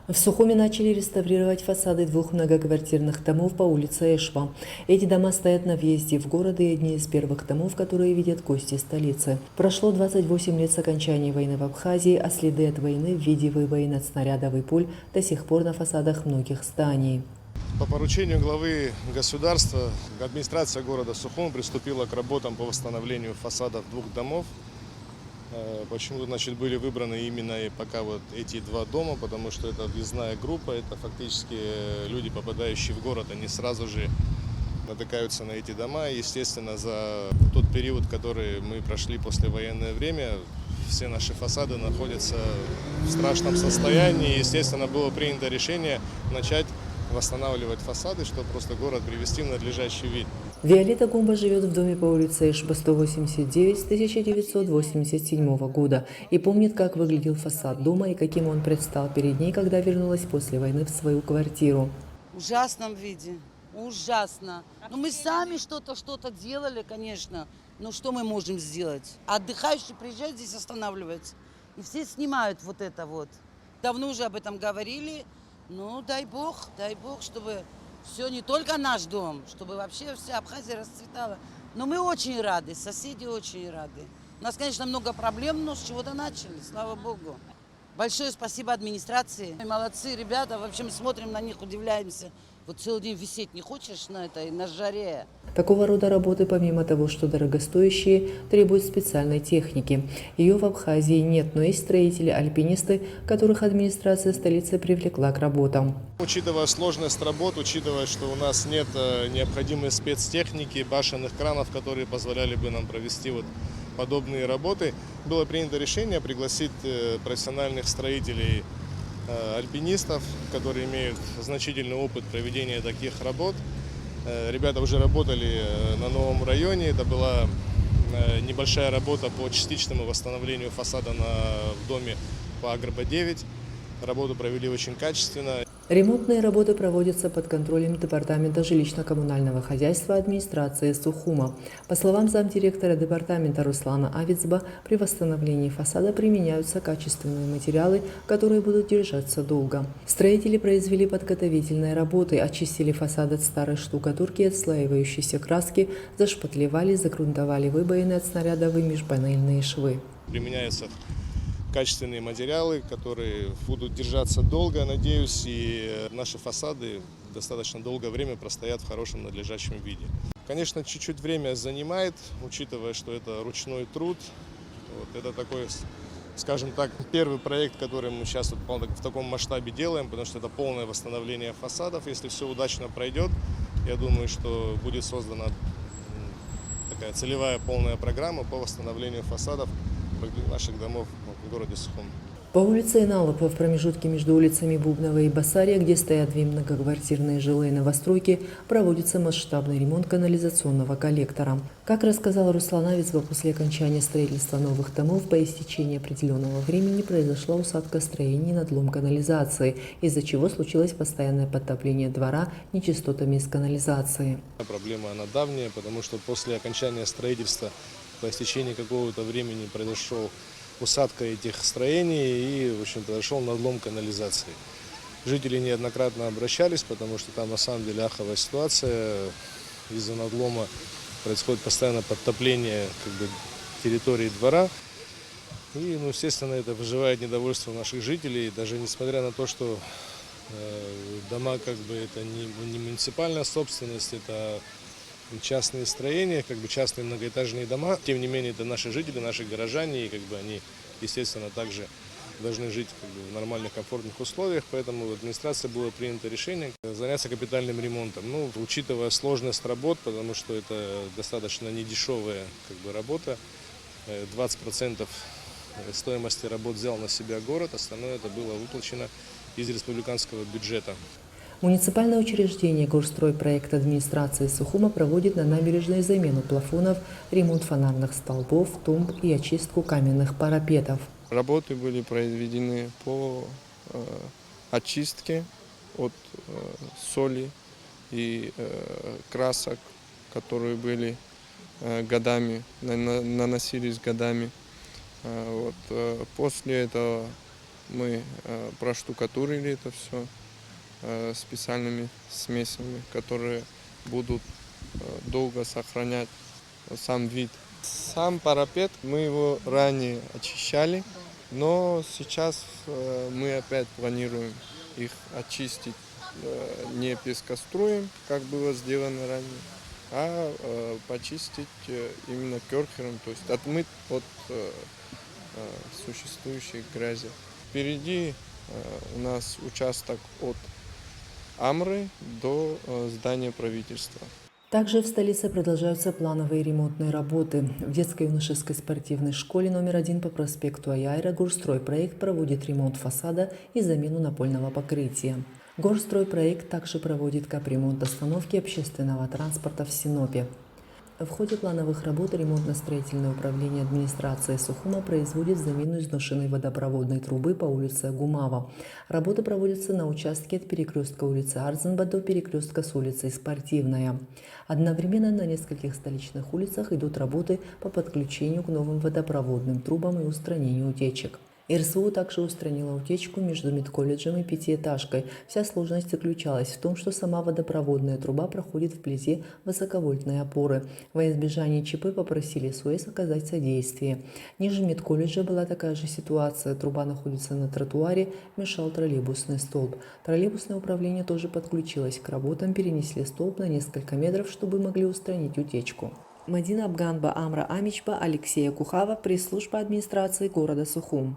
В Сухуме начали реставрировать фасады двух многоквартирных домов по улице Эшва. Эти дома стоят на въезде в город и одни из первых домов, которые видят гости столицы. Прошло 28 лет с окончания войны в Абхазии, а следы от войны в виде выбоин от снарядов и пуль до сих пор на фасадах многих зданий. По поручению главы государства администрация города Сухум приступила к работам по восстановлению фасадов двух домов. Почему, были выбраны именно и пока вот эти два дома, потому что это въездная группа, это фактически люди, попадающие в город, они сразу же натыкаются на эти дома. Естественно, за тот период, который мы прошли послевоенное время, все наши фасады находятся в страшном состоянии. Естественно, было принято решение начать восстанавливать фасады, чтобы просто город привести в надлежащий вид. Виолетта Гумба живет в доме по улице Эшба 189 с 1987 года и помнит, как выглядел фасад дома и каким он предстал перед ней, когда вернулась после войны в свою квартиру. В ужасном виде, ужасно. Но мы сами что-то делали, конечно. Но что мы можем сделать? Отдыхающие приезжают здесь, останавливаются. И все снимают вот это вот. Давно уже об этом говорили. Ну, дай бог, чтобы все, не только наш дом, чтобы вообще вся Абхазия расцветала. Но мы очень рады, соседи очень рады. У нас, конечно, много проблем, но с чего-то начали, слава богу. Большое спасибо администрации. Молодцы ребята, в общем, смотрим на них, удивляемся. Вот целый день висеть не хочешь на этой, на жаре. Такого рода работы, помимо того, что дорогостоящие, требуют специальной техники. Ее в Абхазии нет, но есть строители-альпинисты, которых администрация столицы привлекла к работам. Учитывая сложность работ, учитывая, что у нас нет необходимой спецтехники, башенных кранов, которые позволяли бы нам провести вот подобные работы, было принято решение пригласить профессиональных строителей, альпинистов, которые имеют значительный опыт проведения таких работ. Ребята уже работали на новом районе. Это была небольшая работа по частичному восстановлению фасада в доме по Агроба-9. Работу провели очень качественно. Ремонтные работы проводятся под контролем Департамента жилищно-коммунального хозяйства администрации Сухума. По словам замдиректора департамента Руслана Авицба, при восстановлении фасада применяются качественные материалы, которые будут держаться долго. Строители произвели подготовительные работы, очистили фасад от старой штукатурки и отслаивающейся краски, зашпатлевали, загрунтовали выбоины от снарядов и межпанельные швы. Применяются качественные материалы, которые будут держаться долго, надеюсь, и наши фасады достаточно долгое время простоят в хорошем надлежащем виде. Конечно, чуть-чуть время занимает, учитывая, что это ручной труд. Вот, это такой, скажем так, первый проект, который мы сейчас в таком масштабе делаем, потому что это полное восстановление фасадов. Если все удачно пройдет, я думаю, что будет создана такая целевая полная программа по восстановлению фасадов наших домов в городе Сухум. По улице Иналопа в промежутке между улицами Бубнова и Басария, где стоят две многоквартирные жилые новостройки, проводится масштабный ремонт канализационного коллектора. Как рассказал Руслан Авицба, после окончания строительства новых домов по истечении определенного времени произошла усадка строений и надлом канализации, из-за чего случилось постоянное подтопление двора нечистотами из канализации. Проблема она давняя, потому что после окончания строительства по истечении какого-то времени произошел усадка этих строений и, в общем, произошел надлом канализации. Жители неоднократно обращались, потому что там на самом деле аховая ситуация. Из-за надлома происходит постоянное подтопление территории двора. И, естественно, это вызывает недовольство наших жителей. Даже несмотря на то, что дома это не муниципальная собственность, это частные строения, частные многоэтажные дома. Тем не менее, это наши жители, наши горожане, и они, естественно, также должны жить в нормальных, комфортных условиях. Поэтому в администрации было принято решение заняться капитальным ремонтом. Учитывая сложность работ, потому что это достаточно недешевая работа, 20% стоимости работ взял на себя город, остальное это было выплачено из республиканского бюджета. Муниципальное учреждение «Горстройпроект» администрации Сухума проводит на набережной замену плафонов, ремонт фонарных столбов, тумб и очистку каменных парапетов. Работы были произведены по очистке от соли и красок, которые были годами, наносились годами. После этого Мы проштукатурили это все специальными смесями, которые будут долго сохранять сам вид. Сам парапет мы его ранее очищали, но сейчас мы опять планируем их очистить не пескоструем, как было сделано ранее, а почистить именно керхером, то есть отмыть от существующей грязи. Впереди у нас участок от Амры до здания правительства. Также в столице продолжаются плановые ремонтные работы. В детско-юношеской спортивной школе номер 1 по проспекту Аяйра Горстройпроект проводит ремонт фасада и замену напольного покрытия. Горстройпроект также проводит капремонт остановки общественного транспорта в Синопе. В ходе плановых работ ремонтно-строительное управление администрации Сухума производит замену изношенной водопроводной трубы по улице Гумава. Работы проводятся на участке от перекрестка улицы Арзенба до перекрестка с улицей Спортивная. Одновременно на нескольких столичных улицах идут работы по подключению к новым водопроводным трубам и устранению утечек. РСУ также устранила утечку между медколледжем и пятиэтажкой. Вся сложность заключалась в том, что сама водопроводная труба проходит вблизи высоковольтной опоры. Во избежание ЧП попросили СОС оказать содействие. Ниже медколледжа была такая же ситуация. Труба находится на тротуаре, мешал троллейбусный столб. Троллейбусное управление тоже подключилось к работам, перенесли столб на несколько метров, чтобы могли устранить утечку. Мадина Абганба, Амра Амичба, Алексея Кухава, пресс-служба администрации города Сухум.